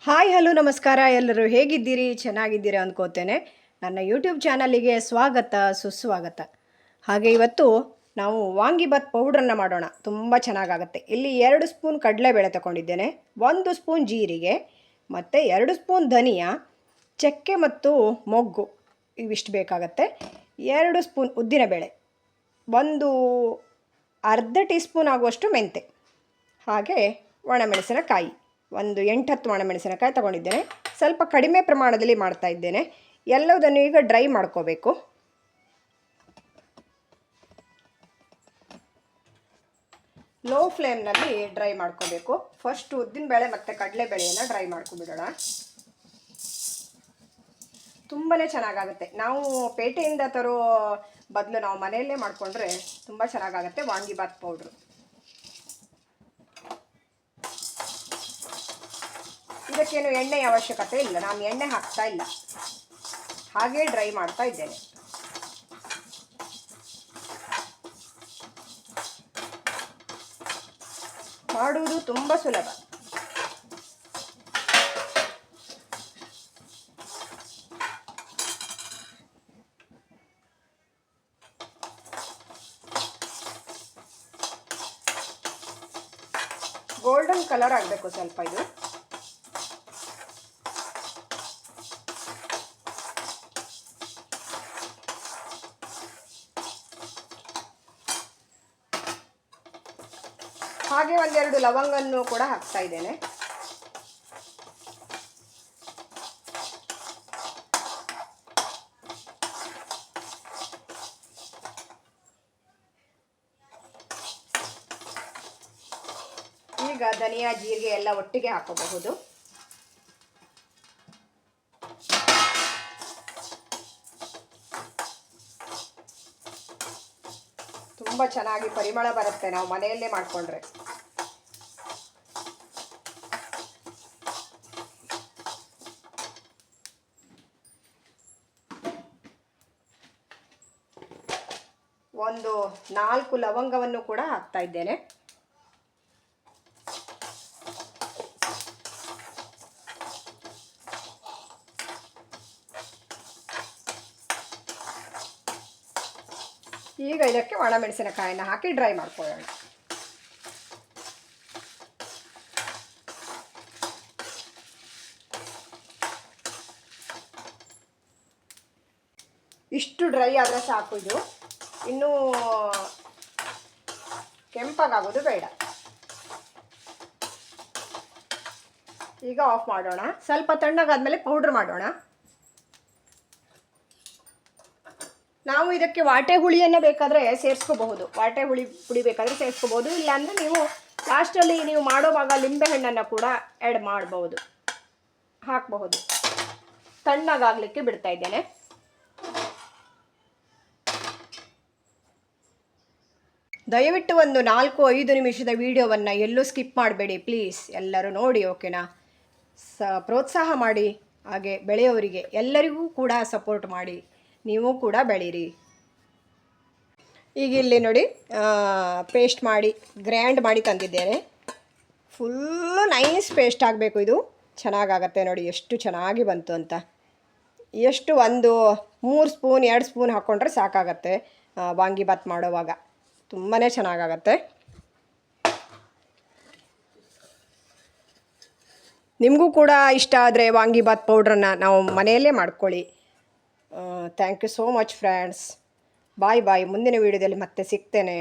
Hi hello ನಮಸ್ಕಾರ, ಎಲ್ಲರೂ ಹೇಗಿದ್ದೀರಿ? ಚೆನ್ನಾಗಿದ್ದೀರಾ ಅಂದ್ಕೋತೇನೆ. ನನ್ನ ಯೂಟ್ಯೂಬ್ ಚಾನಲಿಗೆ ಸ್ವಾಗತ ಸುಸ್ವಾಗತ. ಹಾಗೆ ಇವತ್ತು ನಾವು ವಾಂಗಿಬಾತ್ ಪೌಡ್ರನ್ನು ಮಾಡೋಣ. ತುಂಬ ಚೆನ್ನಾಗಾಗುತ್ತೆ. ಇಲ್ಲಿ 2 ಸ್ಪೂನ್ ಕಡಲೆಬೇಳೆ ತಗೊಂಡಿದ್ದೇನೆ, 1 ಸ್ಪೂನ್ ಜೀರಿಗೆ ಮತ್ತು 2 ಸ್ಪೂನ್ ಧನಿಯಾ, ಚಕ್ಕೆ ಮತ್ತು ಮೊಗ್ಗು ಇವಿಷ್ಟು ಬೇಕಾಗತ್ತೆ. 2 ಸ್ಪೂನ್ ಉದ್ದಿನಬೇಳೆ, ಒಂದು ಅರ್ಧ ಟೀ ಸ್ಪೂನ್ ಆಗುವಷ್ಟು ಮೆಂತೆ, ಹಾಗೆ ಒಣಮೆಣಸಿನಕಾಯಿ ಒಂದು 8-10 ಒಣಮೆಣಸಿನಕಾಯಿ ತಗೊಂಡಿದ್ದೇನೆ. ಸ್ವಲ್ಪ ಕಡಿಮೆ ಪ್ರಮಾಣದಲ್ಲಿ ಮಾಡ್ತಾ ಇದ್ದೇನೆ. ಎಲ್ಲದನ್ನು ಈಗ ಡ್ರೈ ಮಾಡ್ಕೋಬೇಕು. ಲೋ ಫ್ಲೇಮ್ನಲ್ಲಿ ಡ್ರೈ ಮಾಡ್ಕೋಬೇಕು. ಫಸ್ಟ್ ಉದ್ದಿನಬೇಳೆ ಮತ್ತು ಕಡಲೆಬೇಳೆಯನ್ನು ಡ್ರೈ ಮಾಡ್ಕೊಬಿಡೋಣ. ತುಂಬಾ ಚೆನ್ನಾಗಾಗುತ್ತೆ. ನಾವು ಪೇಟೆಯಿಂದ ತರೋ ಬದಲು ನಾವು ಮನೆಯಲ್ಲೇ ಮಾಡಿಕೊಂಡ್ರೆ ತುಂಬ ಚೆನ್ನಾಗಾಗುತ್ತೆ ವಾಂಗಿಬಾತ್ ಪೌಡ್ರು. ಇದಕ್ಕೇನು ಎಣ್ಣೆಯ ಅವಶ್ಯಕತೆ ಇಲ್ಲ, ನಾನು ಎಣ್ಣೆ ಹಾಕ್ತಾ ಇಲ್ಲ, ಹಾಗೇ ಡ್ರೈ ಮಾಡ್ತಾ ಇದ್ದೇನೆ. ಮಾಡುವುದು ತುಂಬ ಸುಲಭ. ಗೋಲ್ಡನ್ ಕಲರ್ ಆಗಬೇಕು ಸ್ವಲ್ಪ ಇದು. ಹಾಗೆ 1-2 ಲವಂಗನ್ನು ಕೂಡ ಹಾಕ್ತಾ ಇದ್ದೇನೆ. ಈಗ ಧನಿಯಾ ಜೀರಿಗೆ ಎಲ್ಲ ಒಟ್ಟಿಗೆ ಹಾಕಬಹುದು. ತುಂಬ ಚೆನ್ನಾಗಿ ಪರಿಮಳ ಬರುತ್ತೆ ನಾವು ಮನೆಯಲ್ಲೇ ಮಾಡಿಕೊಂಡ್ರೆ. ಒಂದು 4 ಲವಂಗವನ್ನು ಕೂಡ ಹಾಕ್ತಾ ಇದ್ದೇನೆ. ಈಗ ಇದಕ್ಕೆ ಒಣಮೆಣಸಿನಕಾಯಿನ ಹಾಕಿ ಡ್ರೈ ಮಾಡ್ಕೊಳ್ಳೋಣ. ಇಷ್ಟು ಡ್ರೈ ಆದರೆ ಸಾಕು. ಇದು ಇನ್ನೂ ಕೆಂಪಾಗೋದು ಬೇಡ. ಈಗ ಆಫ್ ಮಾಡೋಣ. ಸ್ವಲ್ಪ ತಣ್ಣಗಾದ್ಮೇಲೆ ಪೌಡ್ರ್ ಮಾಡೋಣ. ನಾವು ಇದಕ್ಕೆ ವಾಟೆ ಹುಳಿಯನ್ನು ಬೇಕಾದರೆ ಸೇರಿಸ್ಕೋಬಹುದು. ವಾಟೆ ಹುಳಿ ಬೇಕಾದರೆ ಸೇರಿಸ್ಕೋಬಹುದು. ಇಲ್ಲಾಂದರೆ ನೀವು ಲಾಸ್ಟಲ್ಲಿ ನೀವು ಮಾಡೋವಾಗ ಲಿಂಬೆಹಣ್ಣನ್ನು ಕೂಡ ಆ್ಯಡ್ ಮಾಡಬಹುದು, ಹಾಕಬಹುದು. ತಣ್ಣಗಾಗಲಿಕ್ಕೆ ಬಿಡ್ತಾ ಇದ್ದೇನೆ. ದಯವಿಟ್ಟು ಒಂದು 4-5 ನಿಮಿಷದ ವಿಡಿಯೋವನ್ನು ಎಲ್ಲೂ ಸ್ಕಿಪ್ ಮಾಡಬೇಡಿ ಪ್ಲೀಸ್. ಎಲ್ಲರೂ ನೋಡಿ, ಓಕೆನಾ? ಪ್ರೋತ್ಸಾಹ ಮಾಡಿ. ಹಾಗೆ ಬೆಳೆಯೋರಿಗೆ ಎಲ್ಲರಿಗೂ ಕೂಡ ಸಪೋರ್ಟ್ ಮಾಡಿ, ನೀವು ಕೂಡ ಬೆಳೀರಿ. ಈಗ ಇಲ್ಲಿ ನೋಡಿ, ಪೇಸ್ಟ್ ಮಾಡಿ ಗ್ರ್ಯಾಂಡ್ ಮಾಡಿ ತಂದಿದ್ದೇನೆ. ಫುಲ್ಲು ನೈಸ್ ಪೇಸ್ಟ್ ಆಗಬೇಕು. ಇದು ಚೆನ್ನಾಗಾಗತ್ತೆ ನೋಡಿ ಎಷ್ಟು ಚೆನ್ನಾಗಿ ಬಂತು ಅಂತ. ಎಷ್ಟು ಒಂದು 3 ಸ್ಪೂನ್ 2 ಸ್ಪೂನ್ ಹಾಕ್ಕೊಂಡ್ರೆ ಸಾಕಾಗತ್ತೆ ವಾಂಗಿಬಾತ್ ಮಾಡೋವಾಗ. ತುಂಬಾ ಚೆನ್ನಾಗಾಗತ್ತೆ. ನಿಮಗೂ ಕೂಡ ಇಷ್ಟ ಆದರೆ ವಾಂಗಿಬಾತ್ ಪೌಡ್ರನ್ನು ನಾವು ಮನೆಯಲ್ಲೇ ಮಾಡ್ಕೊಳ್ಳಿ. Thank you so much friends. Bye bye. ಮುಂದಿನ ವೀಡಿಯೋದಲ್ಲಿ ಮತ್ತೆ ಸಿಗ್ತೇನೆ.